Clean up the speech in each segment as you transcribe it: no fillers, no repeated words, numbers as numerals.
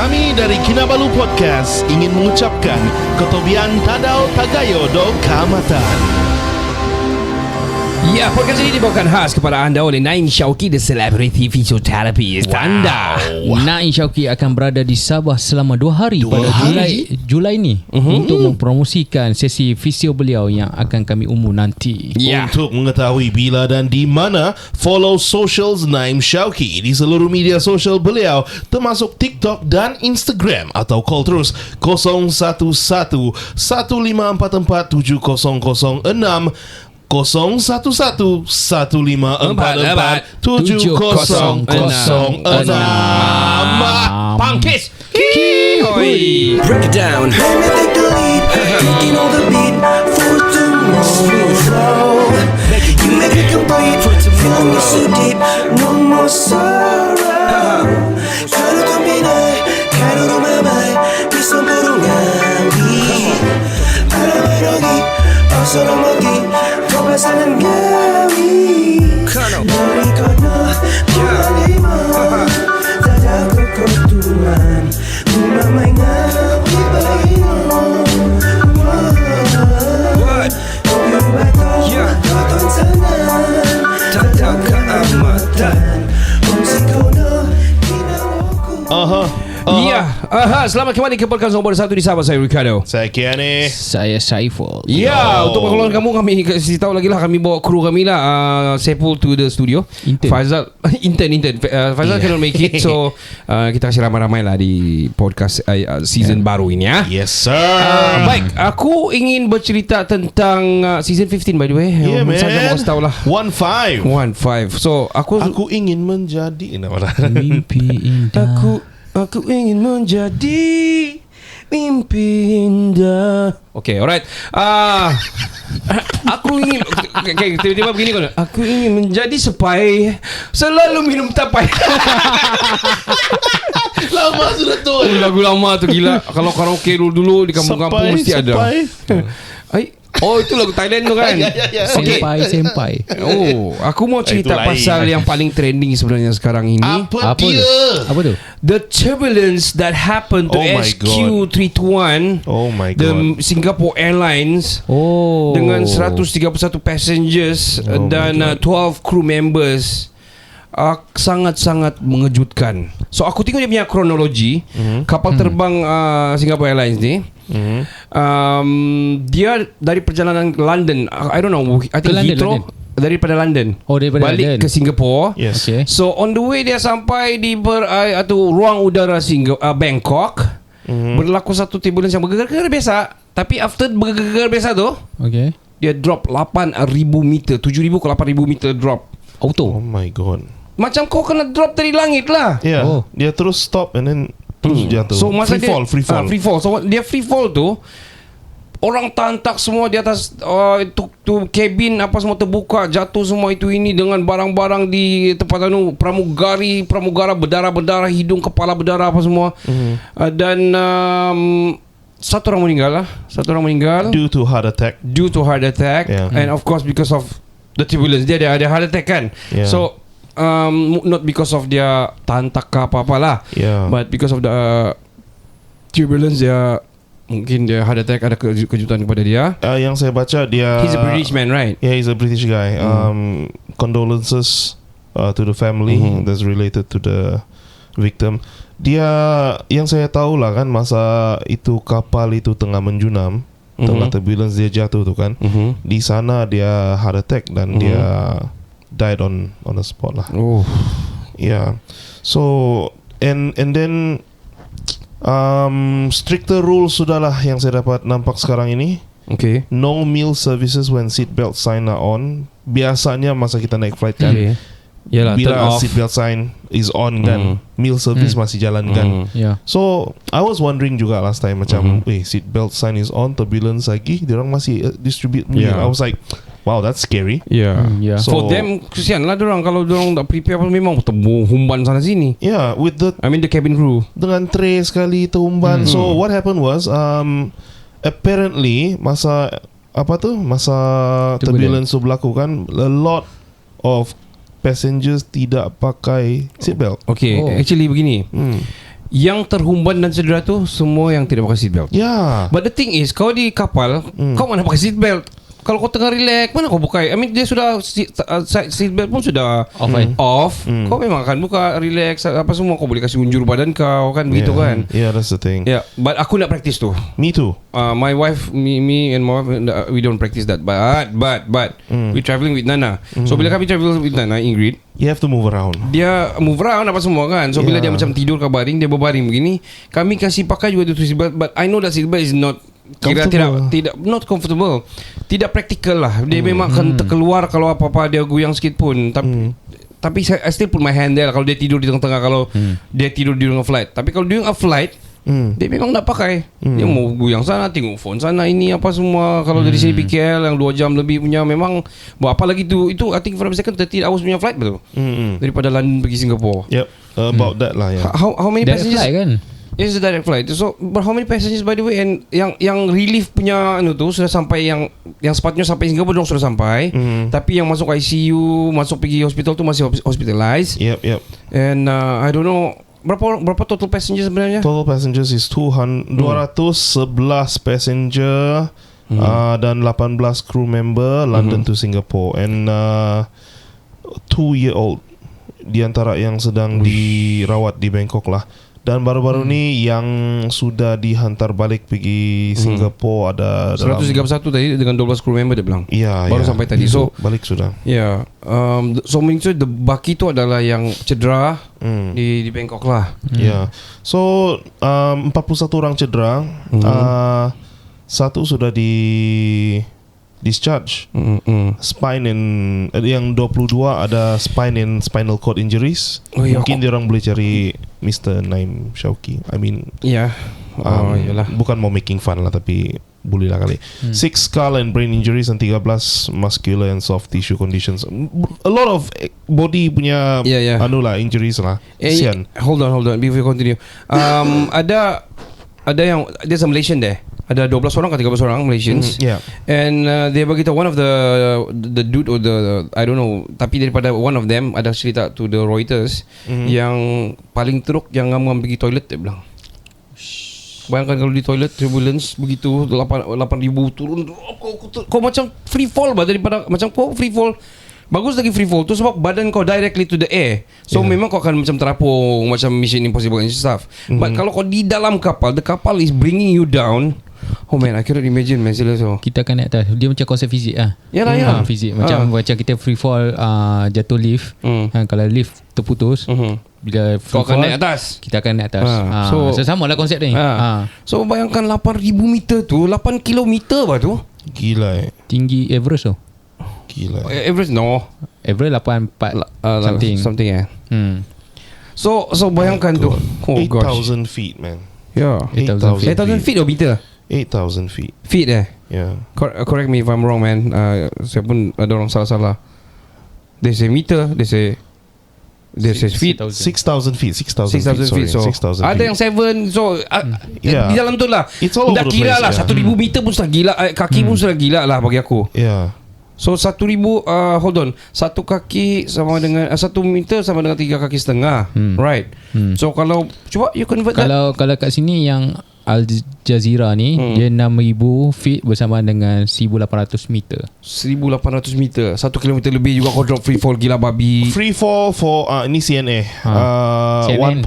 Kami dari Kinabalu Podcast ingin mengucapkan Kotobian Tadau Tagayo Do Kamatan. Ya, podcast ini dibawakan khas kepada anda oleh Naim Syauqi, the celebrity physiotherapist anda. Naim Syauqi akan berada di Sabah selama 2 hari pada Julai ni untuk mempromosikan sesi fisio beliau yang akan kami umum nanti. Ya. Untuk mengetahui bila dan di mana, follow socials Naim Syauqi di seluruh media sosial beliau termasuk TikTok dan Instagram, atau call terus 011 1544 7006 011 1544 7006. Pangkis Kihoi. Break it down. Let me take the lead, taking all the beat for tomorrow flow. You make it complete, feeling me so deep, no more sorrow. Kalau combine, kalau rumah bisa berungangi. Para merogi, pasal mati, kau pasangan gawi. Dari kono, menerima, tak ada kekotuan. Rumah mainan, ibaino. Kau berbatang, tonton sana, tak ada keamatan. Musik kono, selamat kembali ke podcast nombor 1 di Sabah. Saya Ricardo. Saya Kiani. Saya Saiful. Ya, untuk pengalaman kamu, kami kasih tahu lagi lah. Kami bawa kru kami lah, Saiful to the studio. Faizal intern. Faizal cannot make it, so kita kasih ramai-ramai lah di podcast season baru ini ya. Yes sir. Baik, aku ingin bercerita tentang season 15 by the way. Yeah man. Saya mau kasih tahu lah. 15. So aku ingin menjadi Mimpi indah. Aku ingin menjadi mimpi indah. Okay, alright. Aku ingin tiba-tiba begini kan. Aku ingin menjadi sepai, selalu minum tapai. Lama sudah tu. Lagu lama tu gila. Kalau karaoke dulu di kampung-kampung mesti ada. Oh, itu lagu Thailand tu kan? Ya. Senpai. Oh, aku mau cerita pasal yang paling trending sebenarnya sekarang ini. Apa dia? Apa tu? The turbulence that happened to Oh my SQ321, Oh my the god. Singapore Airlines, dengan 131 passengers dan 12 crew members. Sangat-sangat mengejutkan. So aku tengok dia punya kronologi kapal terbang Singapore Airlines ni. Dia dari perjalanan London, I don't know, I think Heathrow, daripada London. Daripada balik London ke Singapore. Yes. Okay. So on the way dia sampai di ruang udara Bangkok. Berlaku satu turbulence yang bergegar-gegar biasa. Tapi after bergegar biasa tu, dia drop 8,000 meter, 7,000 ke 8,000 meter drop auto. Oh my god. Macam kau kena drop dari langit lah. Yeah. Dia terus stop and then terus jatuh. So masa free fall. So dia free fall tu, orang tantak semua di atas tu cabin apa semua terbuka, jatuh semua itu ini dengan barang-barang di tempat pramugara berdarah-berdarah, hidung kepala berdarah apa semua. Dan satu orang meninggal Due to heart attack. Yeah. And of course because of the turbulence, dia ada heart attack kan. Yeah. So not because of dia tantak ke apa-apalah, but because of the turbulence, dia mungkin dia heart attack, ada kejutan kepada dia. Yang saya baca dia, He's a British man, right? Yeah, he's a British guy. Condolences to the family that's related to the victim. Dia, yang saya tahu lah kan, masa itu kapal itu tengah menjunam, tengah turbulence dia jatuh tu kan, di sana dia heart attack dan dia died on the spot lah. Yeah. So and then stricter rules sudahlah yang saya dapat nampak sekarang ini. Okay. No meal services when seatbelt sign are on. Biasanya masa kita naik flight kan, Yalah, bila seatbelt sign is on kan, meal service masih jalan kan. So I was wondering juga last time macam, seatbelt sign is on, turbulence lagi, diorang masih distribute meal. I was like, wow, that's scary. So, for them, kesian lah diorang. Kalau diorang tak prepare, memang terhumban sana sini. With the cabin crew dengan tray sekali terhumban. So what happened was, apparently masa turbulence tu berlaku kan, a lot of passengers tidak pakai seatbelt. Actually begini, Yang terhumban dan cedera tu semua yang tidak pakai seatbelt. Yeah. But the thing is, kau di kapal, kau mana pakai seatbelt? Kalau kau tengah relax, mana kau buka? I mean, dia sudah seatbelt pun sudah off. Kau memang akan buka, relax, apa semua. Kau boleh kasih unjur badan kau kan, begitu kan? Yeah, that's the thing. Yeah, but aku nak practice tu. Me too. My wife, me and my wife, we don't practice that. But we traveling with Nana. So bila kami travel with Nana, Ingrid, You have to move around. dia move around apa semua kan. So bila dia macam tidur ke baring, dia berbaring begini, kami kasih pakai juga tu seatbelt. But I know that seatbelt is not tidak not comfortable, tidak praktikal lah. Dia memang akan terkeluar kalau apa-apa dia goyang sikit pun. Tapi I still put my hand there kalau dia tidur di tengah-tengah, kalau dia tidur during a flight. Tapi kalau during a flight, dia memang nak pakai. Dia mau goyang sana, tengok phone sana, ini apa semua. Kalau dari sini PKL yang 2 jam lebih punya, memang apa lagi tu, itu I think for a second 30 hours punya flight betul. Daripada London pergi Singapore. Yep. About that lah. Yeah. How many Direct passengers? flight kan? It's a direct flight. So, but how many passengers by the way? And yang relief punya tu sudah sampai, yang sepatutnya sampai Singapore dong sudah sampai. Tapi yang masuk ICU, masuk pergi hospital tu masih hospitalized. Yep. And I don't know berapa total passengers sebenarnya? Total passengers is 211 passenger dan 18 crew member London to Singapore, and 2-year-old di antara yang sedang dirawat di Bangkok lah. Dan baru-baru ni yang sudah dihantar balik pergi Singapore ada 131 tadi dengan 12 crew member dia bilang. Ya, baru sampai tadi. So balik sudah. Ya, so meaning the baki tu adalah yang cedera di Bangkok lah. Ya. So 41 orang cedera, satu sudah di discharge. Spine and yang 22 ada spine and spinal cord injuries. Mungkin dia orang boleh cari Mr. Naim Shauki. I mean, ya. Yalah. Bukan mau making fun lah, tapi boleh lah kali. 6 skull and brain injuries dan 13 muscular and soft tissue conditions. A lot of body punya anu lah, injuries lah. Kesian. Hold on before you continue. Ada yang dia Malaysian deh. Ada 12 orang ke 13 orang Malaysians. And dia beritahu one of the dude or the I don't know, tapi daripada one of them ada cerita to the Reuters yang paling teruk yang ngam-ngam pergi toilet, dia bilang. Bayangkan kalau di toilet turbulence begitu 8,000 turun, kau macam free fall bah, daripada macam kau free fall. Bagus lagi free fall tu sebab badan kau directly to the air. So memang kau akan macam terapung, macam Mission Impossible and stuff. But kalau kau di dalam kapal, the kapal is bringing you down. Oh man, I cannot imagine man, so. Kita akan naik atas. Dia macam konsep fizik lah. Yalah. Fizik macam kita free fall, jatuh lift. Kalau lift terputus, bila free kau akan fall, naik atas. kita akan naik atas. So sama lah konsep ni. So bayangkan 8,000 meter tu, 8 kilometer bah tu. Gila Tinggi Everest tu. Gila. Everest no. Everest 84 something ya. So bayangkan tu. Oh gosh. 8,000 feet man. Yeah. 8,000 feet or meter? 8,000 feet. Feet Yeah. Correct me if I'm wrong man. Saya pun ada orang salah-salah. They say meter, they say feet. 6,000 feet. 6,000 feet. So 6,000 ada yang 7. So di dalam tu lah. It's all over dah the kira place, lah 1,000 meter pun sudah gila. Kaki pun sudah gila lah bagi aku. Yeah. So 1,000 hold on, 1 kaki sama dengan 1 meter sama dengan 3 kaki setengah. Right. So kalau cuba you convert kalau kat sini yang Al Jazeera ni dia 6,000 feet bersama dengan 1,800 meter. 1,800 meter, 1 kilometer lebih juga kau drop free fall gila babi. Free fall for ini CNA. 1.8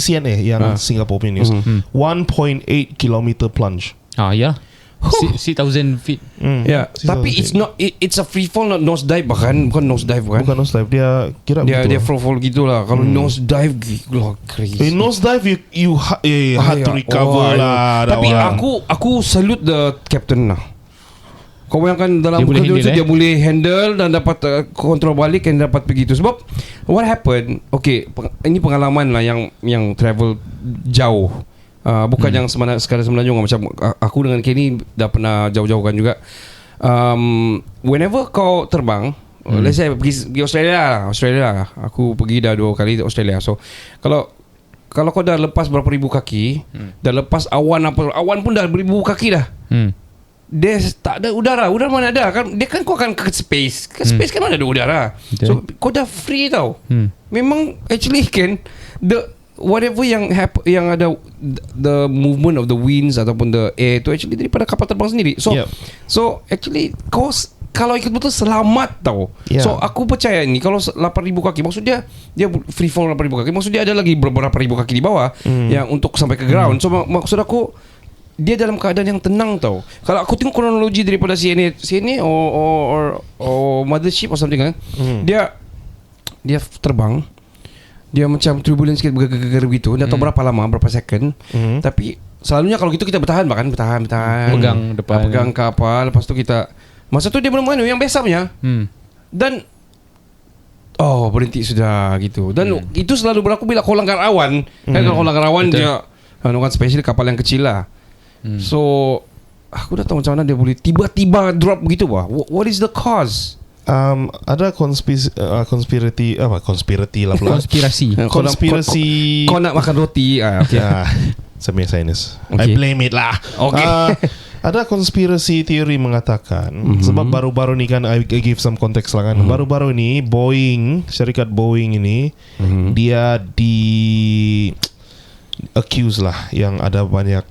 CNA yang Singapore punya news. 1.8 kilometer plunge. Ya. 6,000 feet. Ya, tapi it's not it's a free fall, not nose dive, bukan nose dive kan? Bukan nose dive, dia kira dia free fall gitulah. Kalau nose dive gila crazy. Nose dive you have to recover lah. Tapi aku salute the captain lah. Kau bayangkan dalam kerja dia boleh handle dan dapat kontrol balik dan dapat begitu. Sebab what happened? Okay, ini pengalaman lah yang travel jauh. Bukan yang sekadar semenanjung. Macam aku dengan Kenny dah pernah jauh-jauh kan juga. Whenever kau terbang, let's say pergi Australia lah. Aku pergi dah 2 kali Australia. So kalau kau dah lepas berapa ribu kaki, dah lepas awan pun dah beribu kaki dah. Dia tak ada udara mana ada kan? Dia kan kau akan ke space. Ke space kan mana ada udara. So kau dah free tau. Memang actually kan whatever yang yang ada the movement of the winds ataupun the air tu actually daripada kapal terbang sendiri. So Yep. so actually kalau ikut betul selamat tau. Yeah. So aku percaya ni kalau 8,000 kaki maksud dia free fall 8,000 kaki, maksud dia ada lagi beberapa ribu kaki di bawah yang untuk sampai ke ground. So maksud aku dia dalam keadaan yang tenang tau. Kalau aku tengok kronologi daripada CNA or Mothership or something kan, dia terbang, dia macam turbulence sikit bergegar begitu. Tak tahu berapa lama, berapa second. Tapi selalunya kalau gitu kita bertahan Pegang depan. pegang kapal. Lepas tu kita, masa tu dia belum yang biasa punya. Dan berhenti sudah gitu. Dan itu selalu berlaku bila kau langgar awan. Kan kalau kau langgar awan dia kan especially kapal yang kecil lah. So aku dah tahu macam mana dia boleh tiba-tiba drop begitu bah. What is the cause? Ada konspirasi lah pula. Konspirasi. Konspirasi. Kau nak makan roti. Okay. Ya, semi sinus. Okay. I blame it lah. Okay. Ada konspirasi teori mengatakan sebab baru-baru ni kan I give some context lah kan. Baru-baru ni syarikat Boeing ini dia accuse lah yang ada banyak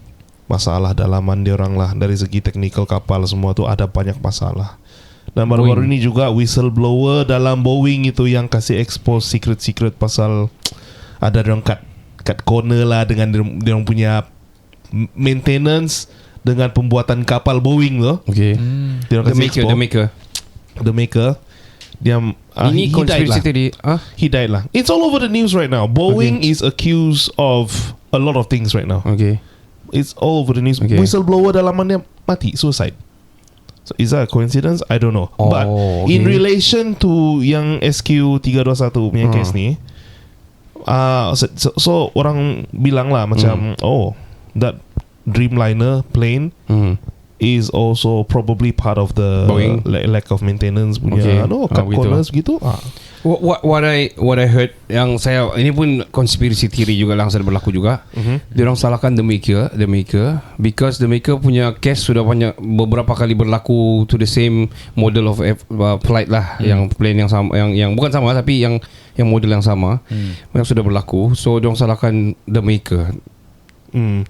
masalah dalaman dia orang lah, dari segi teknikal kapal semua tu ada banyak masalah. Dan baru-baru ini juga whistleblower dalam Boeing itu yang kasih expose secret pasal ada orang cut corner lah dengan dia orang punya maintenance dengan pembuatan kapal Boeing tu. Okay. Dia orang kasih the maker dia ini konspirasi tadi. He died lah. It's all over the news right now. Boeing is accused of a lot of things right now. Okay. It's all over the news. Okay. Whistleblower dalamannya mati, suicide. So is that a coincidence? I don't know. But in relation to yang SQ321 punya case ni, so orang bilang lah macam that Dreamliner plane is also probably part of the Boeing lack of maintenance punya cut corners gitu. What I heard, yang saya ini pun konspirasi teori juga lah, yang berlaku juga. Dia orang salahkan the maker because the maker punya case sudah banyak beberapa kali berlaku to the same model of flight lah, yang plane yang sama, yang bukan sama tapi yang model yang sama yang sudah berlaku. So dia orang salahkan the maker.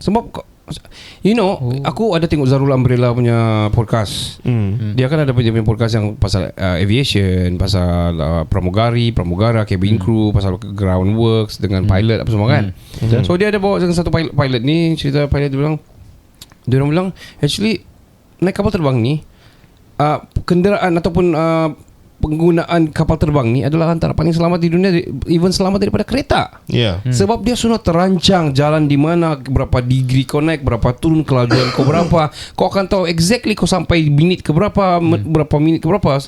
Sebab aku ada tengok Zarul Umbrella punya podcast. Dia kan ada punya podcast yang pasal aviation, pasal pramugara, cabin crew, pasal ground works dengan pilot apa semua kan. So dia ada bawa dengan satu pilot ni, cerita pilot dia orang bilang actually naik kapal terbang ni kenderaan ataupun penggunaan kapal terbang ni adalah antara paling selamat di dunia, even selamat daripada kereta. Sebab dia sudah terancang jalan di mana, berapa degree kau naik, berapa turun, kelajuan kau berapa, kau akan tahu exactly kau sampai minit ke berapa, berapa minit ke berapa.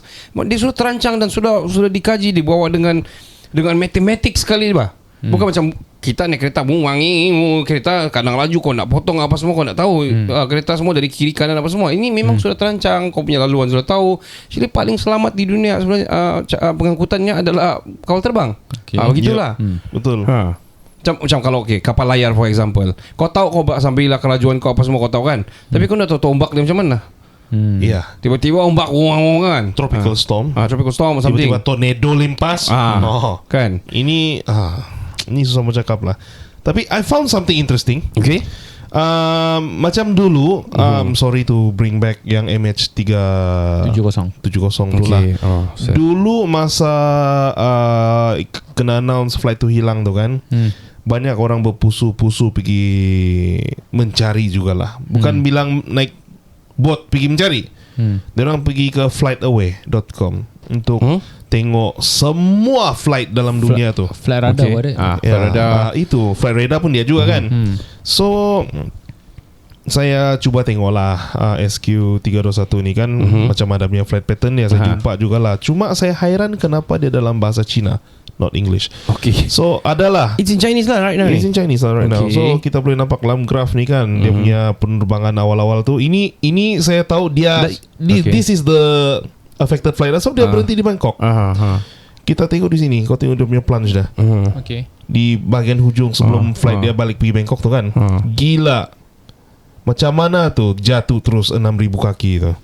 Dia sudah terancang dan sudah dikaji, dibawa dengan matematik sekali bah. Bukan macam kita naik kereta wangi kereta kadang laju, kau nak potong apa semua kau nak tahu. Kereta semua dari kiri kanan apa semua. Ini memang sudah terancang, kau punya laluan sudah tahu. Jadi paling selamat di dunia sebenarnya pengangkutannya adalah kapal terbang. Begitulah. Betul. Macam kalau kapal layar for example, kau tahu kau sampai lah kelajuan kau apa semua kau tahu kan. Tapi kau nak tahu ombak dia macam mana. Tiba-tiba ombak kan, tropical storm something. Tiba-tiba tornado limpas. Kan. Ini susah mau cakap lah. Tapi I found something interesting. Okay. Macam dulu, sorry to bring back yang MH370 tu lah. Dulu masa kena announce flight tu hilang tu kan, banyak orang berpusu-pusu pergi mencari jugalah. Bukan bilang naik bot pergi mencari. Dia orang pergi ke flightaway.com untuk tengok semua flight dalam dunia tu. Flight radar ada. Flight radar. Itu flight radar pun dia juga kan. So saya cuba tengoklah SQ321 ni kan, macam ada punya flight pattern dia, saya jumpa jugalah. Cuma saya hairan kenapa dia dalam bahasa Cina, not English. Okay. So adalah It's in Chinese lah right now. It's in Chinese lah right now. So kita boleh nampak dalam graf ni kan, dia punya penerbangan awal-awal tu. Ini saya tahu dia this is the affected flight. So dia berhenti di Bangkok. Kita tengok di sini, kau tengok dia punya plunge dah. Okay. Di bahagian hujung sebelum flight dia balik pergi Bangkok tu kan. Gila. Macam mana tu jatuh terus 6,000 kaki tu.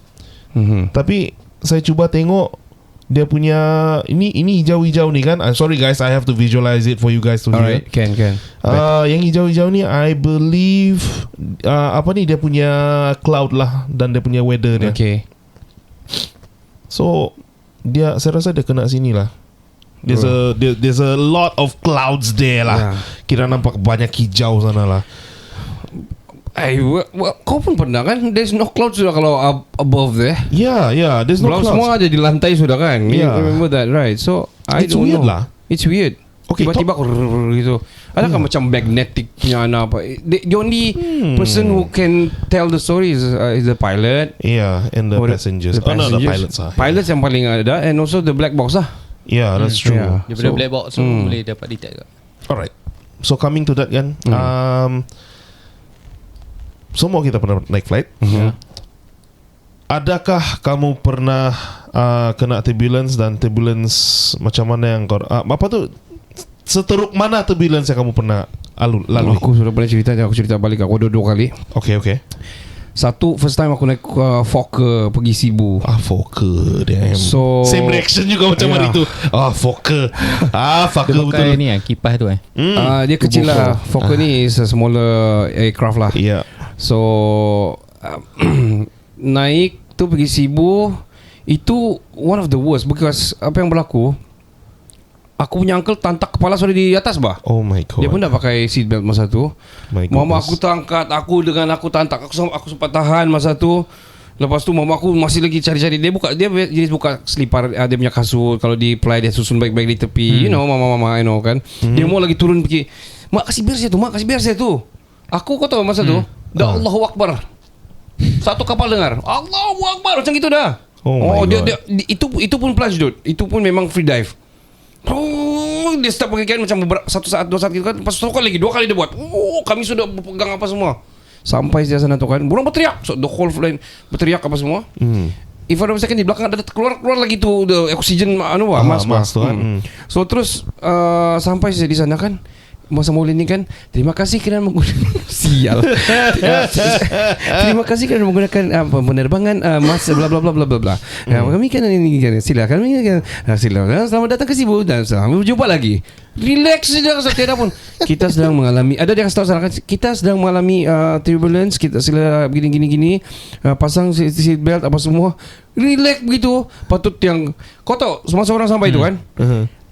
Tapi saya cuba tengok dia punya ini hijau-hijau ni kan. Sorry guys, I have to visualize it for you guys to hear. Alright, can. Yang hijau-hijau ni I believe apa ni dia punya cloud lah dan dia punya weather dia. Okay. So saya rasa dia kena sini lah. There's a lot of clouds there lah. Kira nampak banyak hijau sana lah. Kau pun pernah kan? There's no cloud sudah kalau above there. Yeah, there's no clouds. Semua ada di lantai sudah kan. Yeah. You remember that, right? So It's don't weird know. lah. It's weird. Okay, tiba-tiba gitu. Adakah macam magnetic punya apa? The only person who can tell the story is the pilot. Yeah, and the passengers. The The pilots lah. Pilots yang paling ada, and also the black box lah. Yeah, that's true. Yeah. Daripada black box tu boleh dapat detect. Alright. So coming to that kan, semua kita pernah naik flight. Adakah kamu pernah kena turbulence dan turbulence macam mana yang kau apa tu? Seteruk mana turbulence yang kamu pernah lalui? Aku sudah pernah cerita, aku cerita balik. Aku dua kali. Okay. Satu, first time aku naik Fokker pergi Cebu. Fokker damn. So same reaction juga macam hari tu. Fokker. Fokker Dia pakai betul. ni kipas tu dia kecil lah. Fokker ni is a smaller aircraft lah. Yeah. So naik tu pergi Cebu. Itu one of the worst because apa yang berlaku, aku punya uncle tantak kepala sudah di atas bah. Oh my god. Dia pun dah pakai seat belt masa tu. Mama aku tangkat aku dengan aku tantak. Aku sempat tahan masa tu. Lepas tu mama aku masih lagi cari-cari. Dia jenis buka selipar dia punya kasut. Kalau di play dia susun baik-baik di tepi. You know mama you know kan. Dia mau lagi turun pergi. Mak kasih biar saya tu. Aku kau tahu masa tu dah Allahu Akbar. Satu kapal dengar Allahu Akbar macam gitu dah. Dia itu pun plunge dude. Itu pun memang free dive. Dia start pengikian macam satu saat, dua saat gitu kan. Pas satu kali lagi, dua kali dia buat. Kami sudah berpegang apa semua. Sampai di sana tu kan, burung berteriak. So the whole flight berteriak apa semua. If ada misalkan di belakang ada keluar lagi tu the oxygen mask tu kan. So terus sampai saya di sana kan. Masa Maulid ni kan, terima kasih kerana menggunakan sial. Terima kasih kerana menggunakan penerbangan mas bla bla bla bla bla. Kami kan ini kan silakan silakan selamat datang ke Cebu dan selamat berjumpa lagi. Relax saja tiada pun. Kita sedang mengalami dia kasih tahu kan kita sedang mengalami turbulence, kita sila gini pasang seat belt apa semua. Relax begitu. Patut yang kau tahu semasa orang sampai itu kan.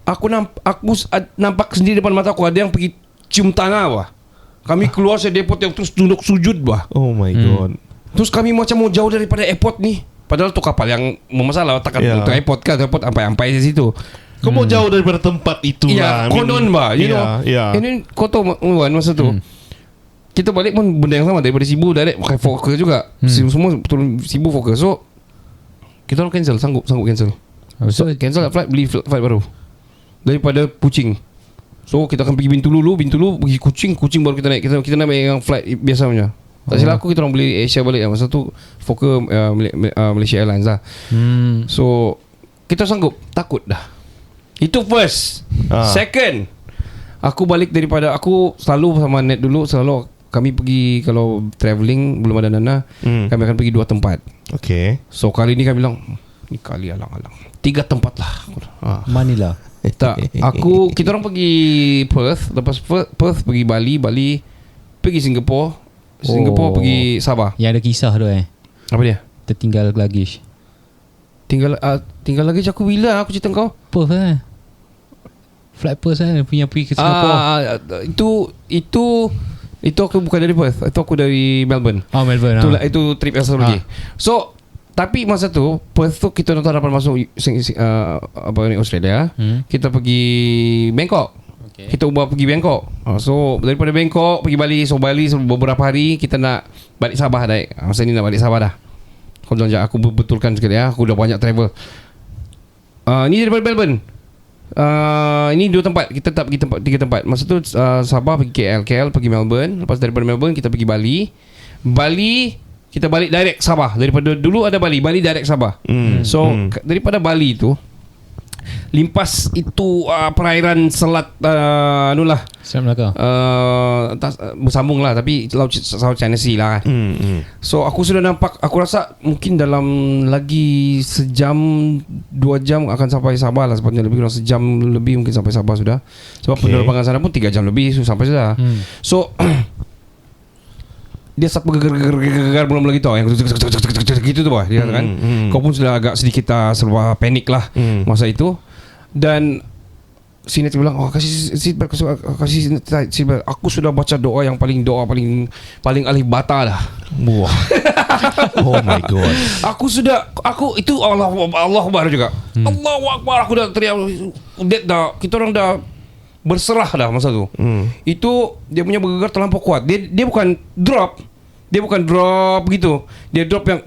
Aku nampak sendiri depan mata aku ada yang pergi cium tanah bah. Kami keluar dari airport yang terus duduk sujud bah. Oh my god. Terus kami macam mau jauh daripada airport ni. Padahal tu kapal yang bermasalah takkan untuk airport kan, airport ampai di situ. Kau mau jauh daripada tempat itu lah. Konon bah, you know. Ini kau tahu masa tu. Kita balik pun benda yang sama daripada Cebu direct pakai Fokker juga. Semua turun Cebu Fokker. So kita orang cancel, sanggup cancel. So cancel flight, beli flight baru. Daripada Kuching. So kita akan pergi Bintulu pergi Kuching baru kita naik. Kita naik yang flight biasa punya. Tak silap aku kita orang beli Asia balik lah. Masa tu Fokker Malaysia Airlines lah. So kita sanggup, takut dah. Itu first. Second, aku balik daripada aku selalu sama Net dulu selalu kami pergi kalau travelling belum ada Nana, kami akan pergi 2 tempat. Okay. So kali ni kami bilang ni kali alang-alang 3 tempat lah. Manila. Tak, kita orang pergi Perth, lepas Perth pergi Bali pergi Singapore pergi Sabah. Yang ada kisah tu Apa dia? Tertinggal luggage. Tinggal luggage aku bila aku cerita kau? Perth Flight Perth punya pergi ke Singapore. Itu aku bukan dari Perth. Itu aku dari Melbourne. Melbourne. Itu trip yang satu lagi. So tapi masa tu Perth tu kita tak dapat masuk Australia. Kita pergi Bangkok. Kita ubah pergi Bangkok. So daripada Bangkok pergi Bali. So Bali beberapa hari kita nak balik Sabah dah. Masa ni nak balik Sabah dah. Kau jangan aku betulkan sekali ya. Aku dah banyak travel. Ni daripada Melbourne. Ini 2 tempat. Kita tak pergi 3 tempat. Masa tu Sabah pergi KL pergi Melbourne. Lepas daripada Melbourne kita pergi Bali kita balik direct Sabah. Daripada dulu ada Bali direct Sabah. Daripada Bali tu limpas itu perairan selat anulah Selat Melaka. bersambung lah, tapi laut South China Sea lah kan. So aku sudah nampak, aku rasa mungkin dalam lagi sejam 2 jam akan sampai Sabah lah, sepatutnya lebih kurang sejam lebih mungkin sampai Sabah sudah. Sebab penerbangan sana pun 3 jam lebih sampai sudah. So dia start bergegar belum lagi tau yang gitu tu bah dia kan. Kau pun sudah agak sedikit serba panik lah masa itu. Dan Sinet bilang, kasih seatbelt, kasih seatbelt. Aku sudah baca doa yang paling alif bata dah. Wah. Oh my god. Aku itu Allah Akbar juga. Allahu Akbar, aku dah teriak. Kita orang dah berserah dah masa tu. Itu dia punya bergegar terlampau kuat. Dia bukan drop. Dia bukan drop gitu. Dia drop yang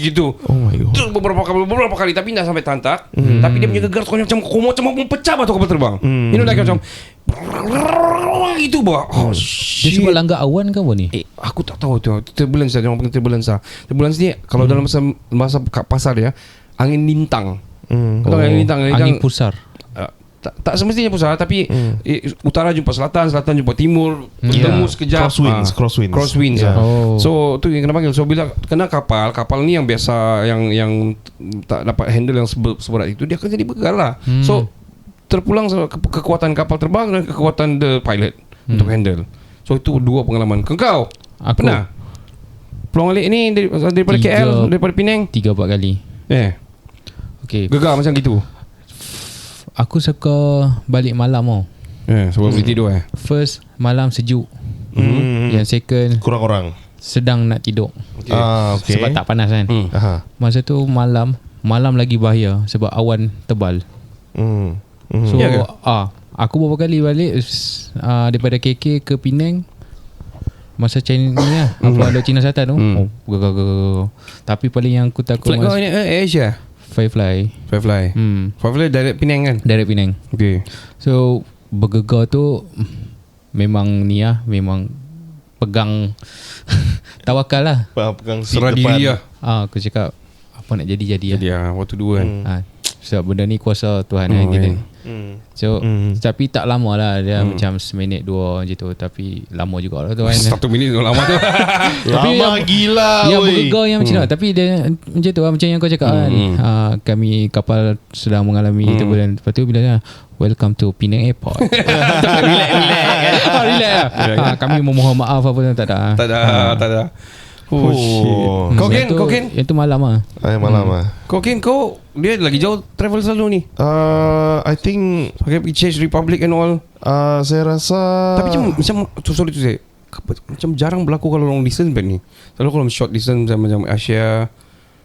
gitu. Oh my god. Beberapa kali tapi tidak sampai tantak. Tapi dia punya gegar macam mau pecah batu kapal terbang. You know like macam gitu bah. Oh, Dia cuba langgar awan ke apa ni? Aku tak tahu tu. Turbulence dia orang panggil turbulence. Turbulence ni kalau dalam masa pasar dia angin lintang. Kau tahu angin lintang, Angin pusar. tak semestinya pusat, tapi utara jumpa selatan jumpa timur, bertemu sekejap. Crosswinds. Yeah. So tu yang kena panggil. So bila kena kapal ni yang biasa yang tak dapat handle yang seberat itu, dia akan jadi bergegar lah. So terpulang kekuatan kapal terbang dan kekuatan the pilot untuk handle. So itu dua pengalaman. Kau Aku pernah pulang balik ni daripada KL, daripada Penang 3-4 kali. Okay. Gegar macam gitu. Aku suka balik malam tau. Sebelum boleh tidur First malam sejuk. Yang second Kurang-kurang. sedang nak tidur. Okay. Sebab tak panas kan. Masa tu malam lagi bahaya sebab awan tebal. So Ya ke? aku beberapa kali balik daripada KK ke Penang masa China ni lah. Aku ada Cina Selatan tu. Tapi paling yang aku takut Flight kau ni Asia? Firefly. Firefly direct Penang kan? Direct Penang. Okay. So bergegar tu memang ni lah, memang pegang tawakal lah. Pegang seat Serah depan. diri lah. Aku cakap apa nak jadi lah. Jadi what to do kan. Sebab benda ni kuasa Tuhan kan kita. So tapi tak lama lah. Dia macam seminit 2 je tu. Tapi lama juga lah tu kan. 1 minit tu lama tu. Lama gila. Yang oi. bergegar yang macam tu. Tapi dia macam tu lah, macam yang kau cakap kan. Kami kapal sedang mengalami turbulence. Lepas tu bila dia welcome to Penang Airport. Relax lah. Kami memohon maaf apa tu. Tak ada. Oh shit. Kau yang tu malam lah. Malam lah. Kau dia lagi jauh travel selalu ni. I think Okay, pergi Czech Republic and all. saya rasa Tapi macam sorry to say, macam jarang berlaku kalau long distance band ni. Selalu kalau short distance macam Asia.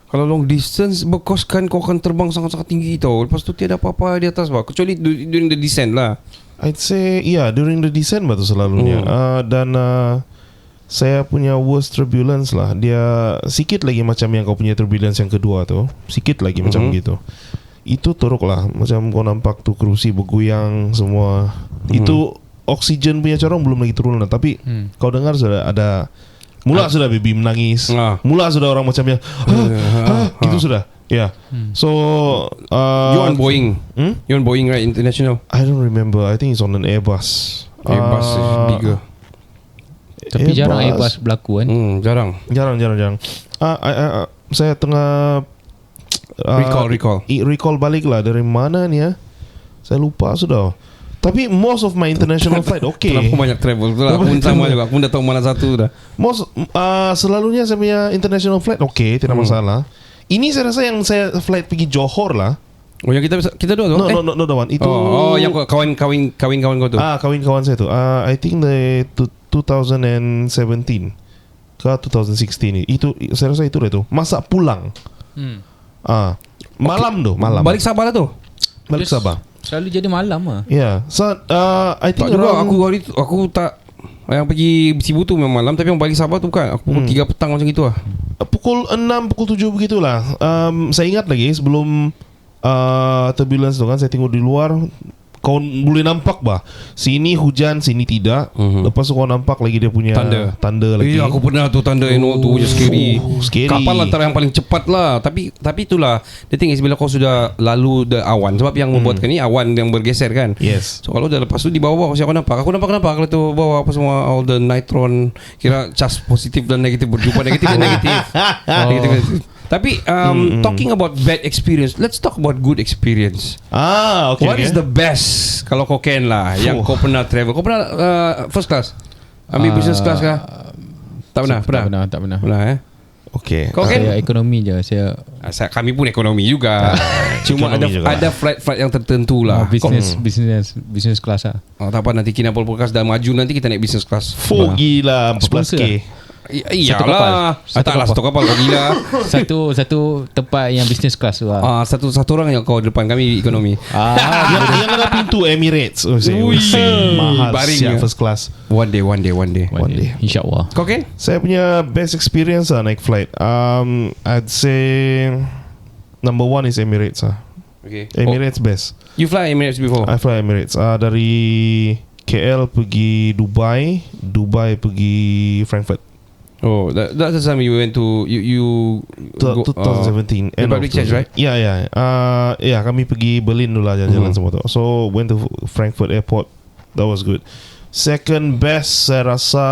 Kalau long distance berkoskan kau akan terbang sangat-sangat tinggi tau. Lepas tu tiada apa-apa di atas bah. Kecuali during the descent lah. I'd say during the descent tu selalunya. Dan saya punya worst turbulence lah. Dia sikit lagi macam yang kau punya turbulence yang kedua tu. Sikit lagi macam gitu. Itu teruk lah. Macam kau nampak tu kerusi bergoyang semua. Itu oksigen punya corong belum lagi turun lah. Tapi kau dengar sudah ada. Mula sudah baby menangis. Mula sudah orang macam yang gitu sudah. Yeah. So You on Boeing? You on Boeing right? International? I don't remember. I think it's on an Airbus. Airbus is bigger. Tapi jarang Airbus berlaku kan. Jarang. Saya tengah recall balik lah dari mana ni ya. Saya lupa sudah. Tapi most of my international flight okay. Terlalu banyak travel tu lah. Aku pun sama juga. Aku pun dah tahu mana satu dah. Selalunya saya punya international flight okay, tidak masalah. Ini saya rasa yang saya flight pergi Johor lah. Oh yang kita dua tu? No, the one. Itu yang kawan-kawan kau tu. Kawan-kawan saya tu. I think the 2017 ke 2016 ni. Itu saya rasa itu dah tu. Masa pulang. Malam tu, malam. Balik Sabah lah tu. Balik Sabah. Selalu jadi malam lah. Yeah. So I think tak juga aku tak yang pergi Sibu tu memang malam, tapi yang balik Sabah tu bukan. Aku pukul 3 petang macam gitu lah. Pukul 6, pukul 7 begitulah. Saya ingat lagi sebelum turbulence tu kan, saya tengok di luar kau boleh nampak bah, sini hujan, sini tidak. Lepas tu kau nampak lagi dia punya tanda lagi. Aku pernah tu tanda tu je scary. Scary. Kapal antara yang paling cepat lah. Tapi itulah, the thing is bila kau sudah lalu the awan, sebab yang membuatkan ni awan yang bergeser kan. Yes. So kalau dah lepas tu di bawah siapa nampak? Aku nampak kalau tu bawah apa semua all the nitron, kira charge positif dan negatif berjumpa, negatif dan negatif. Negatif. Tapi talking about bad experience, let's talk about good experience. Okay. What is the best kalau kau can lah yang kau pernah travel? Kau pernah first class? Ambil business class kah? Tak pernah. Pernah Okay. Kau kan? Saya ekonomi je. Kami pun ekonomi juga. Cuma ada flight yang tertentu lah. Business class lah. Tak apa, nanti Kinapol Podcast dah maju, nanti kita naik business class. Gila 14K. Iyalah. Taklah satu kapal kau gila. Satu tempat yang business class tu lah. Satu orang yang kau depan, kami ekonomi. Yang ada pintu Emirates. Mahal siap first class. One day. InsyaAllah. Kau kan? Saya punya best experience lah naik flight. I'd say number one is Emirates lah. Okay. Emirates best. You fly Emirates before? I fly Emirates. Dari KL pergi Dubai pergi Frankfurt. Oh, that's the time you went to you 2017 end Republic of Church, right? Yeah. Kami pergi Berlin dulu lah, jalan-jalan semua tu. So went to Frankfurt Airport. That was good. Second best saya rasa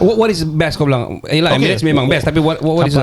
what is best kau bilang? Emirates memang best, tapi what is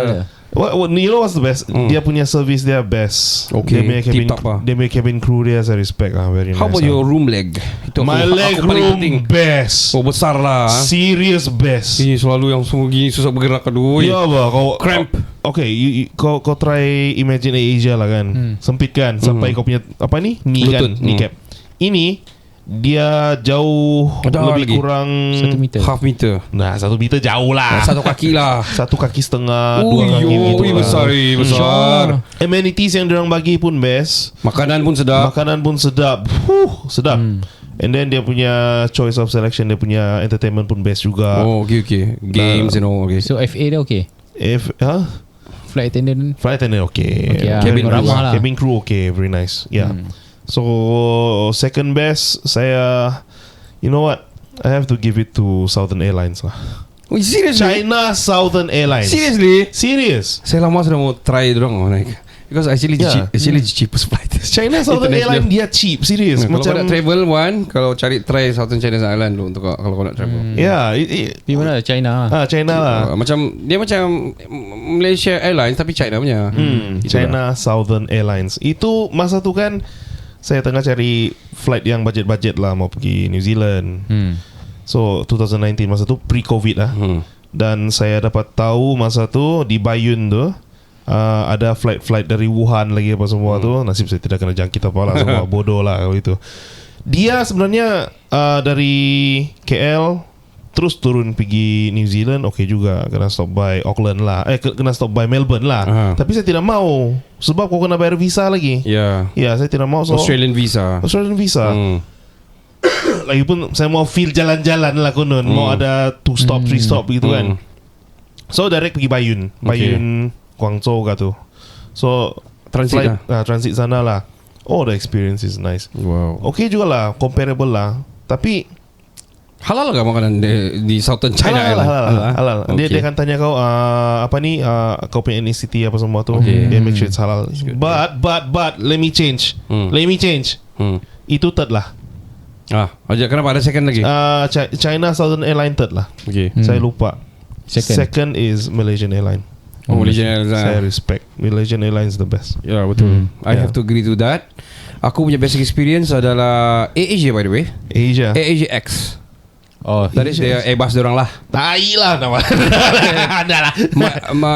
What you know what's the best? Dia punya service dia best. Okay. Dia punya cabin crew dia saya respect lah, very nice. How about your room leg? My leg room best. Oh, besar lah. Serious best. Ini selalu yang semua gini susah bergerak kedua. Ya bah, kau cramp. Okay, kau try imagine Asia lah kan. Sempit kan sampai kau punya apa ni? Knee kan, kneecap. Ini dia jauh lebih kurang 1 meter. Half meter. Nah, 1 meter jauh lah. 1 kaki lah. 1 kaki setengah, 2 kaki gitu lah. Besar. Amenities yang diorang bagi pun best. Makanan pun sedap. Sedap. And then dia punya choice of selection, dia punya entertainment pun best juga. Oh, okay. Games and all. Okay. So FA dia okay? Flight attendant okay. Cabin crew okay, very nice. Yeah. So second best saya, you know what, I have to give it to Southern Airlines lah. Oh, seriously? China Southern Airlines. Seriously? Serious. Saya lama sudah mau try dorang naik. Because actually the cheapest flight. China Southern Airlines dia cheap, serious. Kalau kau nak travel kalau try Southern China Island dulu untuk kalau kau nak travel. Di mana? China. China lah. Dia macam Malaysia Airlines tapi China punya. China Southern Airlines. Itu masa tu kan saya tengah cari flight yang budget lah, mau pergi New Zealand. So 2019 masa tu pre-COVID lah. Dan saya dapat tahu masa tu di Bayun tu ada flight dari Wuhan lagi apa semua tu. Nasib saya tidak kena jangkit apa lah, semua bodoh lah kalau itu. Dia sebenarnya dari KL terus turun pergi New Zealand, okay juga, kena stop by Auckland lah, kena stop by Melbourne lah. Tapi saya tidak mau sebab kau kena bayar visa lagi. Ya, saya tidak mau. So, Australian visa. Lagipun saya mau feel jalan-jalan lah konon, mau ada 2 stop 3 stop gitu kan. So direct pergi Bayun, Guangzhou kah tu. So transit sana lah. Oh, the experience is nice. Wow. Okay juga lah, comparable lah. Tapi halal gak makanan di Southern China? Halal. Dia akan tanya kau apa ni, kau punya ethnicity apa semua tu. Dia make sure it's halal. But let me change. Itu third lah. Kenapa ada second lagi? China Southern Airlines third lah. Saya lupa. Second is Malaysian Airlines. Malaysian Airlines. Saya respect Malaysian Airlines the best. Ya, betul. I have to agree to that. Aku punya best experience adalah AirAsia, by the way. AirAsia X. Oh, that is the Airbus dorang lah. Tai lah nama. Ada lah.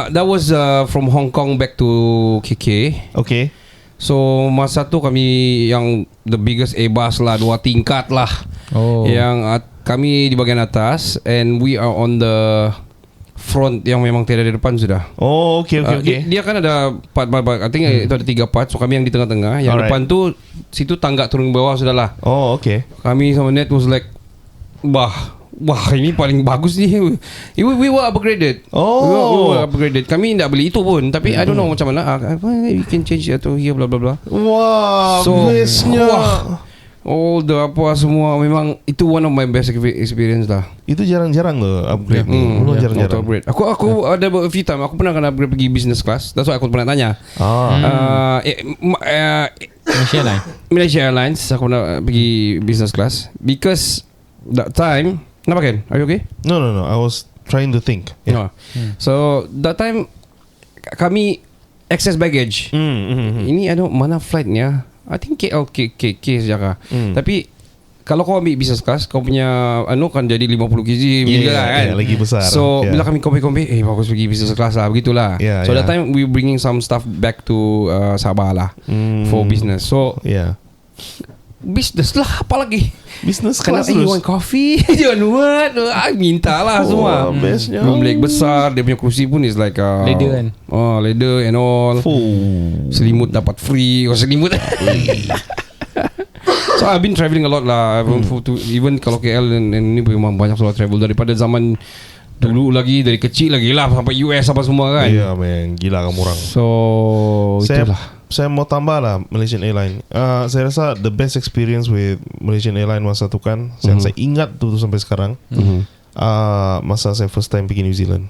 That was from Hong Kong back to KK. Okay. So masa tu kami yang the biggest Airbus lah, 2 tingkat lah. Yang kami di bagian atas and we are on the front yang memang tiada di depan sudah. Oh, okay. Dia kan ada part. I think itu ada 3 part. So kami yang di tengah-tengah. Yang depan tu situ tangga turun bawah sudah lah. Oh, okay. Kami sama net was like wah ini paling bagus ni. We were upgraded. We were upgraded. Kami tak beli itu pun, tapi I don't know macam mana. We can change to here blah blah blah. Wah, So, bestnya. All the apa semua memang itu one of my best experience lah. Itu jarang-jarang loh upgrade. Lu jarang-jarang. Upgrade. Aku ada a few time. Aku pernah kena upgrade pergi business class. That's why aku pernah tanya. Malaysia Airlines aku pernah pergi business class because that time. Kenapa Ken? Are you okay? No. I was trying to think. Yeah. So that time kami excess baggage. Ini ada mana flightnya? I think KL saja. Tapi kalau kau ambil business class, kau punya kan jadi 50 kg kan. Lagi besar. So bila kami compare bagus pergi business class lah, begitulah. So that time we bringing some stuff back to Sabah lah for business. So business lah, apa lagi? Business class. class. You want coffee? You want what? Minta lah semua. Bestnya. Room leg besar, dia punya kursi pun is like leather kan. Leather and all. Selimut dapat free. Selimut. So I've been travelling a lot lah. Even kalau KL dan ini memang banyak soal travel daripada zaman dulu lagi, dari kecil lagi lah sampai US apa semua kan. Iya men, gila kamu orang. So itulah. Saya mau tambah lah Malaysian Airlines. Saya rasa the best experience with Malaysian Airlines masa tu kan, yang saya ingat tu sampai sekarang. Masa saya first time pergi New Zealand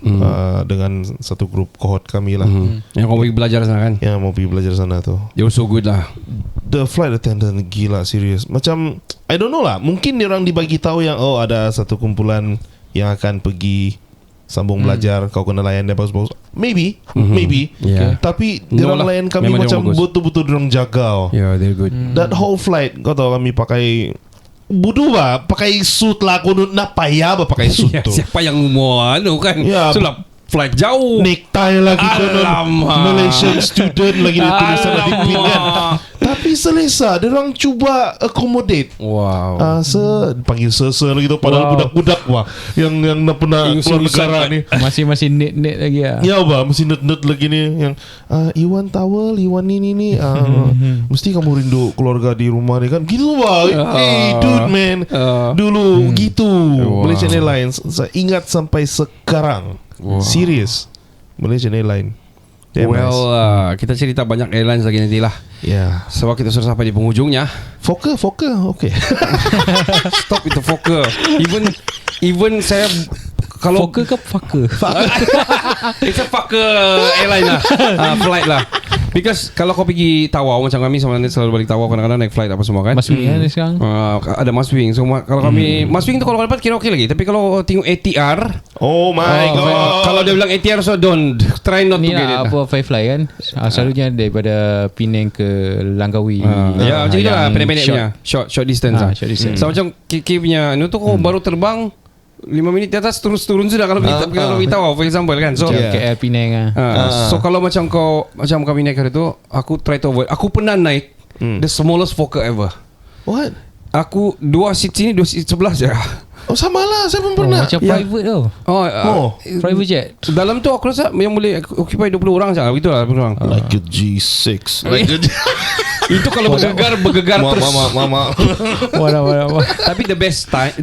dengan satu grup kohort kami lah. Yang kau pergi belajar sana kan? Yang mau pergi belajar sana tu. They were so good lah. The flight attendant gila serius. Macam I don't know lah. Mungkin diorang dibagi tahu yang ada satu kumpulan yang akan pergi sambung belajar, kau kena layan dia bagus-bagus. Maybe. Yeah. Tapi diorang layan kami memang macam betul-betul diorang jaga. Yeah, they're good. That whole flight, kau tahu kami pakai bodoh bah, pakai suit lah. Kau nak payah bah pakai suit tu. Siapa yang mau kan? Ya, Sulap flight jauh. Necktie lagi kan, Malaysian student lagi dia tulisan di pinggan. Tapi selesa, dia orang cuba accommodate. Wow. Panggil sir lagi tu, padahal budak-budak wah yang nak pernah keluar negara ni. Masih net lagi lah. Ya bah, masih net lagi ni yang Iwan towel, Iwan ni. Mesti kamu rindu keluarga di rumah ni kan. Gitu bah. Hey dude man. Dulu gitu. Malaysian Airlines saya ingat sampai sekarang. Serius Malaysian Airlines. Well, kita cerita banyak airlines lagi nanti lah. Sebab kita sudah sampai di penghujungnya. Fokker, okay. Stop itu Fokker. Even saya kalau Fokker ke fucker? It's a Fokker airline lah. Flight lah. Because kalau kau pergi Tawau, macam kami sama ni selalu balik Tawau, kadang-kadang naik flight apa semua kan. Maswing kan sekarang. Ada Maswing. So kalau kami Maswing tu kalau dapat kira okey lagi. Tapi kalau tengok ATR, oh my god. Kalau dia bilang ATR, so don't try not to ni get it. lah apa fly kan. Selalunya daripada Penang ke Langkawi. Ya macam itulah pendek-pendek punya. Short distance lah. Short distance. So macam KK punya tu kau baru terbang 5 minit di atas terus turun sudah kalau kita tahu for example kan. So KL Penang so kalau macam kami naik hari tu, aku try to avoid. Aku pernah naik the smallest Fokker ever. What? Aku 2 seat sini, 2 seat sebelah je. Oh sama lah, saya pun pernah. Macam private tau. Private jet. Dalam tu aku rasa yang boleh occupy 20 orang saja. Begitulah 20 orang. Like a G6. Itu kalau bergegar terus. Mama. Tapi the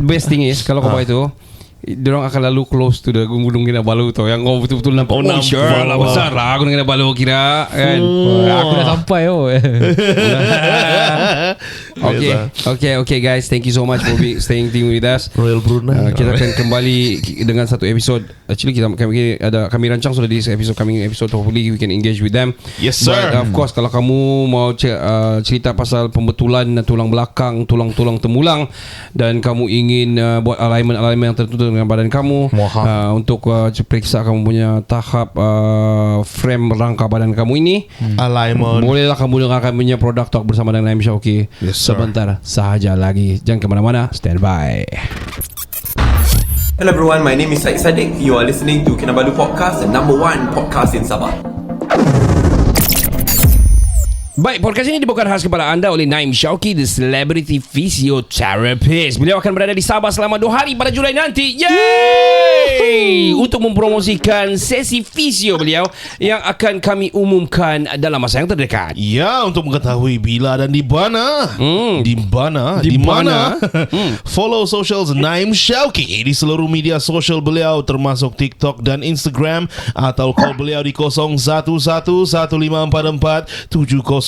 best thing is kalau kau buat itu, diorang akan lalu close to the Gunung Kinabalu tu, yang kau betul-betul nampak. Sure lah, besar lah Gunung Kinabalu kira kan. Aku dah sampai Okay guys, thank you so much for staying with us. Royal Brunei. Kita akan kembali dengan satu episode. Actually kami rancang sudah di coming episode. Hopefully we can engage with them. Yes sir. But of course kalau kamu mau cerita pasal pembetulan tulang belakang, tulang-tulang temulang, dan kamu ingin buat alignment yang tertentu dengan badan kamu, untuk periksa kamu punya tahap frame rangka badan kamu ini, alignment, bolehlah kamu dengarkan punya produk talk bersama dengan Naim Syauqi. Sebentar sahaja lagi. Jangan ke mana-mana. Stand by. Hello everyone, my name is Syed Saddiq. You are listening to Kinabalu Podcast, the number 1 podcast in Sabah. Baik, podcast ini dibawakan khas kepada anda oleh Naim Shauki, the celebrity physiotherapist. Beliau akan berada di Sabah selama 2 hari pada Julai nanti. Yeay! Untuk mempromosikan sesi fisio beliau yang akan kami umumkan dalam masa yang terdekat. Ya, untuk mengetahui bila dan di mana, Di mana? follow socials Naim Shauki di seluruh media sosial beliau termasuk TikTok dan Instagram, atau call beliau di 0111544706.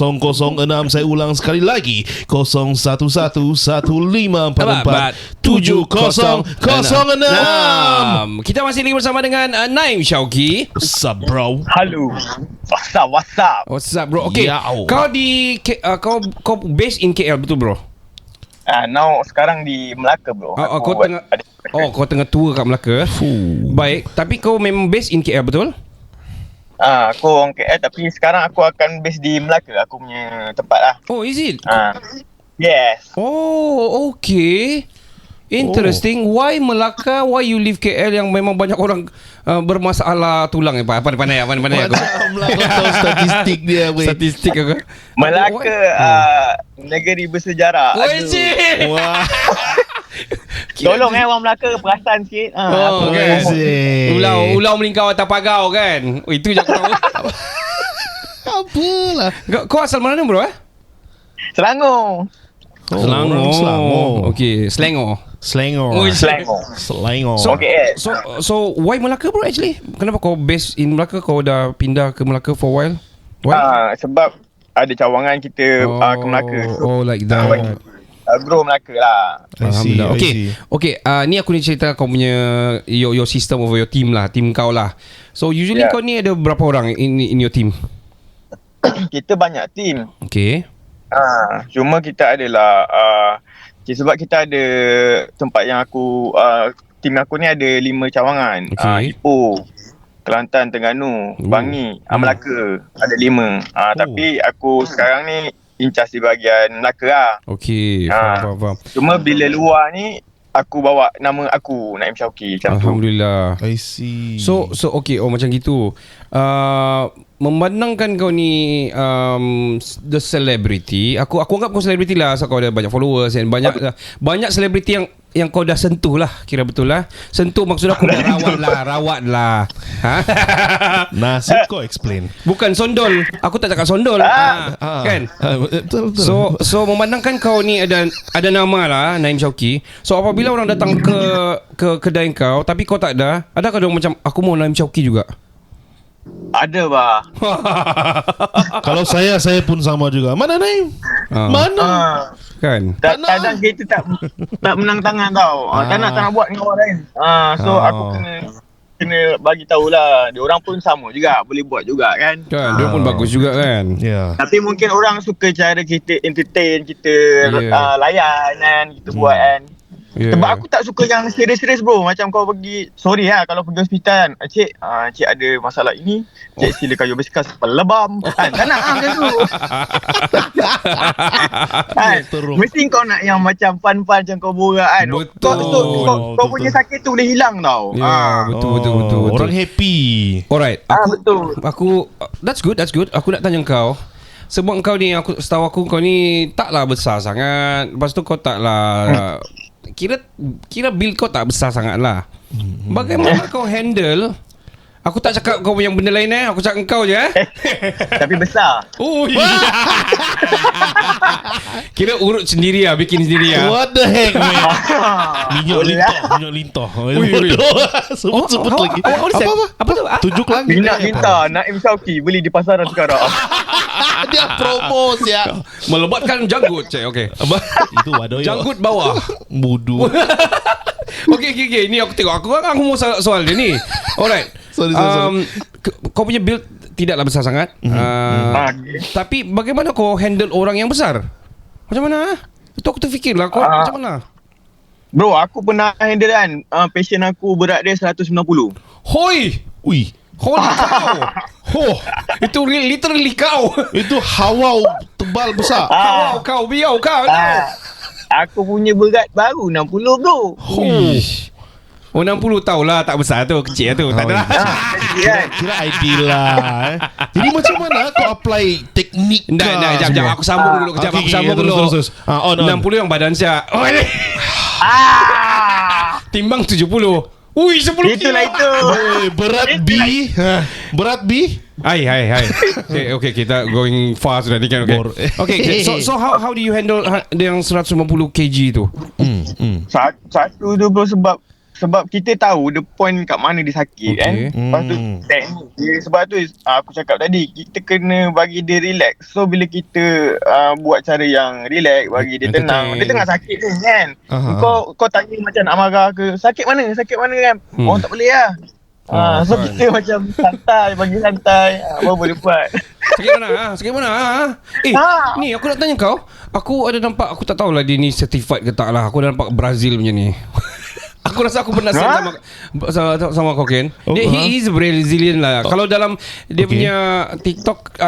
Saya ulang sekali lagi, 0111544706. Kita masih lagi bersama dengan Naim Shauki. What's up, bro? Halo. What's up? What's up, bro? Okay, Yao. kau di kau based in KL, betul bro? Now sekarang di Melaka bro. Kau tengah kau tengah tour kat Melaka. Baik, tapi kau memang based in KL, betul? Aku orang KL tapi sekarang aku akan base di Melaka, aku punya tempat lah. Oh, is it? Yes. Oh, okay. Interesting. Why Melaka? Why you live KL yang memang banyak orang bermasalah tulang? Pandai aku. Melaka tahu statistik dia, weh. Statistik aku. Melaka negeri bersejarah. Wah. Tolong orang Melaka perasan sikit. Oh, kan. Asyik. Ulau melingkar atas pagau kan. Oh, itu je aku tahu. Apalah. Kau asal mana bro? Selangor. Selangor. Okay, Selangor. Selangor. Oh, Selangor. Selangor. KL. So why Melaka bro actually? Kenapa kau based in Melaka? Kau dah pindah ke Melaka for a while? Why? Sebab ada cawangan kita ke Melaka. Oh, like that. Grow Melaka lah. I see, Alhamdulillah. I Okay, see. okay. Ni aku ni cerita kau punya your system over your team lah, team kau lah. So usually kau ni ada berapa orang in your team? Kita banyak team. Okay. Cuma kita adalah sebab kita ada tempat yang aku team aku ni ada 5 cawangan. Okay. Ipoh, Kelantan, Terengganu, Bangi, Melaka ada 5. Tapi aku sekarang ni in charge di bahagian Melaka lah. Okay, faham. Cuma bila luar ni aku bawa nama aku Naim Shauki macam tu. Alhamdulillah. I see. So okay, macam gitu. Memandangkan kau ni the celebrity, aku anggap kau celebrity lah, so kau ada banyak followers dan banyak celebrity yang kau dah sentuh lah, kira betul lah. Sentuh maksud aku rawat lah. Nasib kau explain. Bukan sondol. Aku tak cakap sondol. Kan? Betul. So memandangkan kau ni ada nama lah, Naim Shauki. So apabila orang datang ke kedai kau tapi kau tak ada, adakah dia macam aku mau Naim Shauki juga? Ada bah. Kalau saya pun sama juga. Mana Naim? Mana? Kan? Kadang kita tak menang tangan tau. Tak nak buat dengan orang lain. So aku kena bagi tahulah. Dia orang pun sama juga, boleh buat juga kan. Kan, dia pun bagus juga kan. Ya. Tapi mungkin orang suka cara kita entertain, kita layan kan, kita buat kan. Sebab aku tak suka yang serius-serius bro. Macam kau pergi, sorry lah kalau pergi hospital kan, cik ada masalah ini, cik silakan you bersihkan pelebam kan. Tak nak macam tu. Kan? Mesti kau nak yang macam fun-fun macam kau borak kan. Betul. Kau punya sakit tu boleh hilang tau. Betul. Orang happy. Alright. Betul. Aku that's good. Aku nak tanya kau. Sebab kau ni, setahu aku kau ni taklah besar sangat. Lepas tu kau taklah kira bil kau tak besar sangat lah. Bagaimana kau handle? Aku tak cakap kau yang benda lain aku cakap kau je Tapi besar. Oh iya. Kira urut sendiri lah, bikin sendiri lah. What the heck, man? Minyak lintah. Sebut lagi. Apa tu? Tunjuk lagi. Minyak lintah Naim Shauki beli di pasaran sekarang. Dia promo ya. Melebatkan janggut, cik. Okey. Itu wadoyo. Janggut bawah. Budu. Okey. Ni aku tengok. Aku mau soal dia ni. Alright. Sorry. Kau punya build tidaklah besar sangat. Tapi bagaimana kau handle orang yang besar? Macam mana? Itu aku terfikirlah kau macam mana? Bro, aku pernah handle kan. Patient aku berat dia 190. Hoi! Ui. Holy cow. Itu literally kau. Itu hawau tebal besar. Kau biau kau. Aku punya berat baru 60 bro. Oh 60 tahulah, tak besar tu, kecil tu. Tak ada lah. Kira ideal lah. Jadi macam mana kau apply teknik? Jap, aku sambung dulu. Kejap, aku sambung dulu. Terus. On. 60 yang badan Syak. Oh ini. Timbang 70. Ui, 10 kilo. Itulah itu. Berat B. Berat B. Hai. Okay, kita going far sudah ni kan. Okay. So how do you handle yang 150 kg tu? Satu tu bro, sebab kita tahu the point kat mana dia sakit kan. Lepas tu teknik dia, sebab tu aku cakap tadi, kita kena bagi dia relax. So bila kita buat cara yang relax, bagi dia tenang, dia tengah sakit tu kan. Kau tanya macam nak marah ke, sakit mana kan. Orang tak boleh lah. So kita macam santai, bagi santai, apa boleh buat. Sakit mana? Ni aku nak tanya kau. Aku ada nampak, aku tak tahulah dia ni certified ke tak lah. Aku dah nampak Brazil punya ni. Aku rasa aku pernah send sama kau Ken. He is Brazilian lah. Kalau dalam dia punya TikTok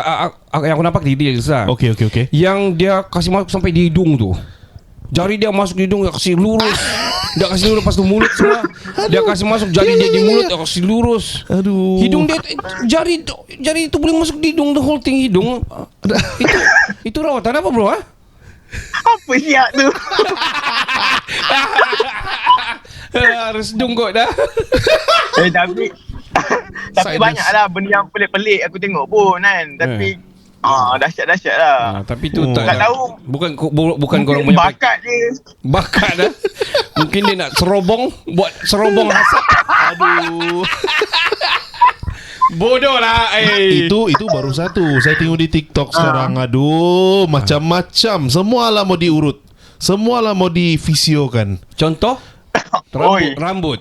yang aku nampak di reels lah. Okay. Yang dia kasih masuk sampai di hidung tu. Jari dia masuk di hidung, dia kasih lurus. Dia kasih lurus, lepas tu mulut semua. Dia kasih masuk jari dia di mulut, dia kasih lurus. Aduh. Hidung dia, jari itu boleh masuk di hidung, the whole thing hidung. Itu rawatan apa bro? Apa siap tu? Harus dungkut dah. Tapi banyaklah benda yang pelik-pelik aku tengok pun kan. Tapi dahsyat lah. Tapi tu tak tahu. Bukan korang punya bakat dia. Bakat dah. Mungkin dia nak serobong, buat serobong hasap. Aduh. Bodoh lah. Itu baru satu. Saya tengok di TikTok sekarang. Aduh, macam-macam. Semualah mau diurut. Semualah mau difisiokan. Contoh? Rambut.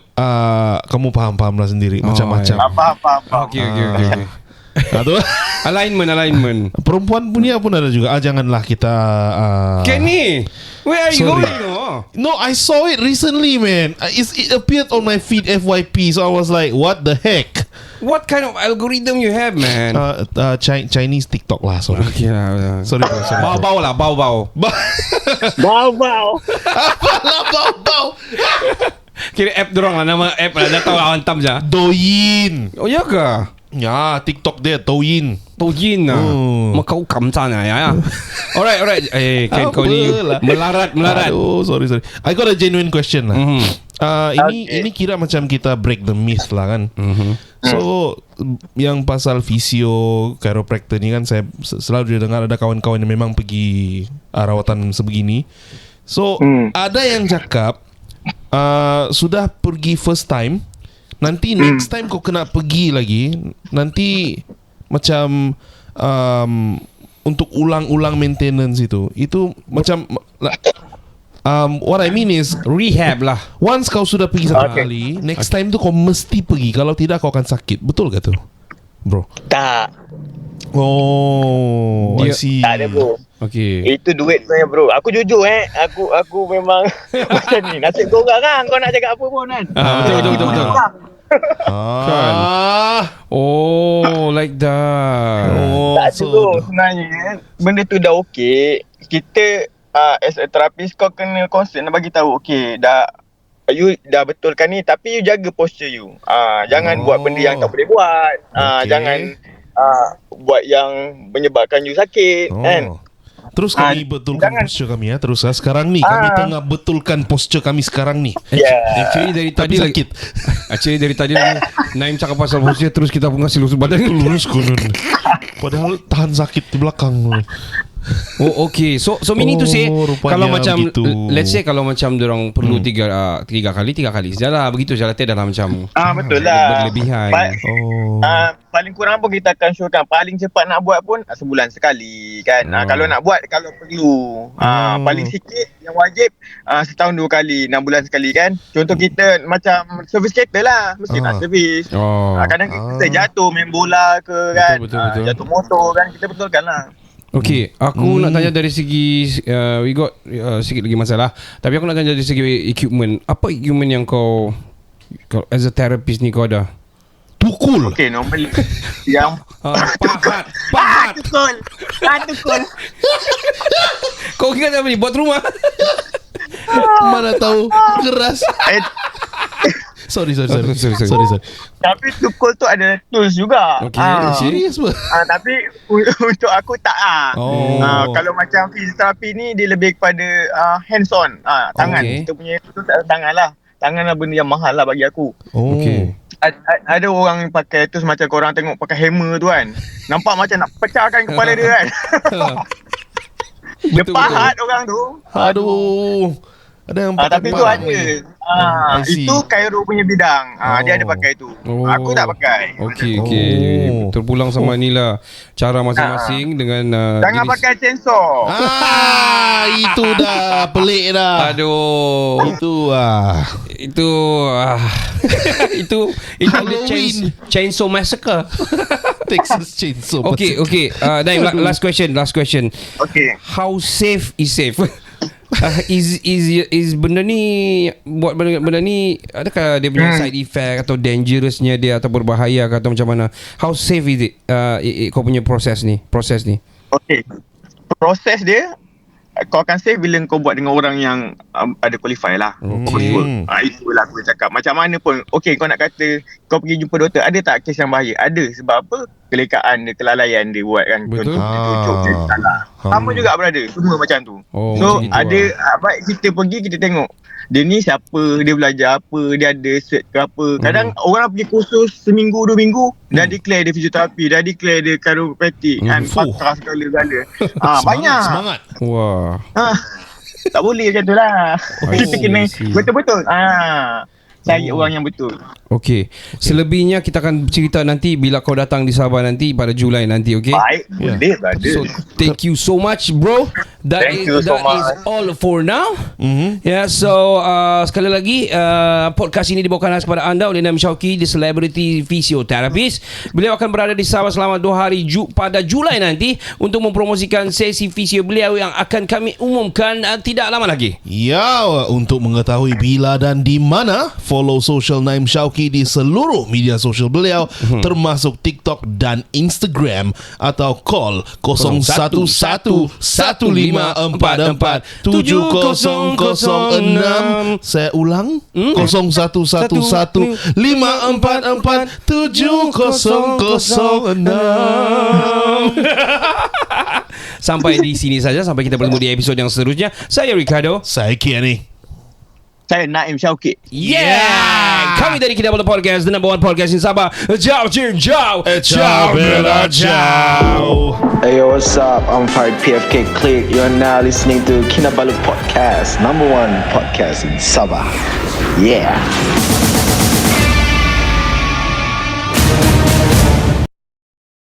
Kamu paham lah sendiri. Macam-macam. Apa. Okay. Aduh. Alignment. Perempuan punya pun ada juga. Janganlah kita Kenny, where are you sorry. going? No, I saw it recently, man. It appeared on my feed FYP. So I was like, what the heck? What kind of algorithm you have, man? Chinese TikTok lah. Sorry. Okay lah. Sorry. Bau lah. Bau. Apalah bau. Kira app dorang lah. Nama app lah. Dah tahu awan tam je. Douyin. Oh ya ke? Ya, TikTok dia Douyin. Douyin lah. Makau kamsan lah ya. Alright. Ken kau ni melarat. Aduh, sorry. I got a genuine question lah. Ini kira macam kita break the myth lah kan. So yang pasal fisio, chiropractor ni kan, saya selalu dengar ada kawan-kawan yang memang pergi rawatan sebegini. So ada yang cakap sudah pergi first time, nanti next time kau kena pergi lagi, nanti macam untuk ulang-ulang maintenance itu macam what I mean is rehab lah. Once kau sudah pergi satu kali, next time tu kau mesti pergi. Kalau tidak kau akan sakit. Betul ke tu, bro? Tak. Oh, I see. Tak ada bro. Okay. Itu duit saya bro. Aku jujur Aku memang macam ni. Nasib korang kan. Kau nak cakap apa pun kan. Betul. Oh, like that. Tak ada bro sebenarnya. Benda tu dah okey. Kita as a therapist kau kena concern bagi tahu you dah betulkan ni, tapi you jaga posture you. Jangan buat benda yang tak boleh buat. Jangan buat yang menyebabkan you sakit kan. Terus kami betulkan posture kami ya. Terus sekarang ni kami tengah betulkan posture kami sekarang ni. Actually dari tadi sakit. Actually dari tadi Naim cakap pasal posture, terus kita pun kasih lurus badan. Lurus kunun. Padahal tahan sakit di belakang. Oh okay. So meaning to say, kalau macam begitu. let's say kalau macam dorang perlu tiga kali sajalah, begitu sajalah, tiada lah macam betul lah. berlebihan. Paling kurang pun kita akan showkan paling cepat nak buat pun sebulan sekali kan. Kalau nak buat, kalau perlu paling sikit yang wajib setahun 2 kali, 6 bulan sekali kan. Contoh kita macam servis kereta lah, mesti nak servis. Kadang kita jatuh main bola ke kan, betul. jatuh motor kan, kita betulkan lah. Okay, aku nak tanya dari segi we got sikit lagi masalah. Tapi aku nak tanya dari segi equipment. Apa equipment yang kau as a therapist ni kau ada? Tukul. Okay, normally yang pahat. Tukul. Kau kira apa ni? Buat rumah? Mana tahu keras. Sorry. Sorry. Tapi to call tu ada tools juga. Okay. Serius pun. Tapi untuk aku tak Oh. kalau macam fizioterapi ni dia lebih kepada hands on. Tangan. Okay. Kita punya tu tak ada tangan lah. Tangan lah benda yang mahal lah bagi aku. Okay. Ada orang pakai tu macam korang tengok pakai hammer tu kan. Nampak macam nak pecahkan kepala dia kan. Dia pahat orang tu. Aduh. Ada yang Tapi tu ada. I see. Itu Cairo punya bidang. Dia ada pakai tu. Aku tak pakai. Okay. Terpulang sama Oh. ni lah cara masing-masing dengan Jangan jenis- pakai chainsaw. Itu dah pelik dah. Aduh. Itu Itu itu Halloween. Chainsaw Massacre. Texas Chainsaw. Okay. Naim, last question. Okay. How safe is safe? Is benda ni buat benda ni adakah dia punya side effect atau dangerousnya dia atau berbahaya atau macam mana? How safe is it? Kau punya proses ni. Okay. Proses dia kau akan save bila kau buat dengan orang yang ada qualify lah. Okay. Itulah aku cakap. Macam mana pun, okay kau nak kata kau pergi jumpa doktor, ada tak kes yang bahaya? Ada. Sebab apa? Kelekaan dia, kelalaian dia buat kan. Betul. Contoh, dia tunjuk dia salah. Sama juga brother. Semua macam tu. Oh, So macam gitu ada, baik kita pergi kita tengok. Dia ni siapa, dia belajar apa, dia ada cert ke apa. Kadang orang pergi kursus seminggu, 2 minggu, dah declare dia fisioterapi, dah declare dia chiropractic kan, pakar segala-gala. Banyak. Semangat. Wah. Tak boleh macam tu lah. Kita kena see. betul-betul. Cari orang yang betul. Okay. Selebihnya kita akan cerita nanti bila kau datang di Sabah nanti pada Julai nanti, okay? Baik, boleh brother. So thank you so much, bro. Thank you so much. Is all for now. Yeah, so sekali lagi podcast ini dibawakan khas kepada anda oleh Naim Syauqi, the celebrity physiotherapist. Beliau akan berada di Sabah selama 2 hari pada Julai nanti untuk mempromosikan sesi fisio beliau yang akan kami umumkan tidak lama lagi. Ya, untuk mengetahui bila dan di mana, follow social Naim Syauqi di seluruh media sosial beliau termasuk TikTok dan Instagram atau call 0111-544-7006. Saya ulang 0111-544-7006. Sampai di sini saja, sampai kita bertemu di episod yang seterusnya. Saya Ricardo. Saya Kiani. Saya Naim Syauqi. Yeah! Kami dari Kinabalu Podcast, the number 1 podcast in Sabah. Ciao, ciao. Ciao, bella, ciao. Hey yo, what's up? I'm Farid PFK Click. You're now listening to Kinabalu Podcast, number 1 podcast in Sabah. Yeah.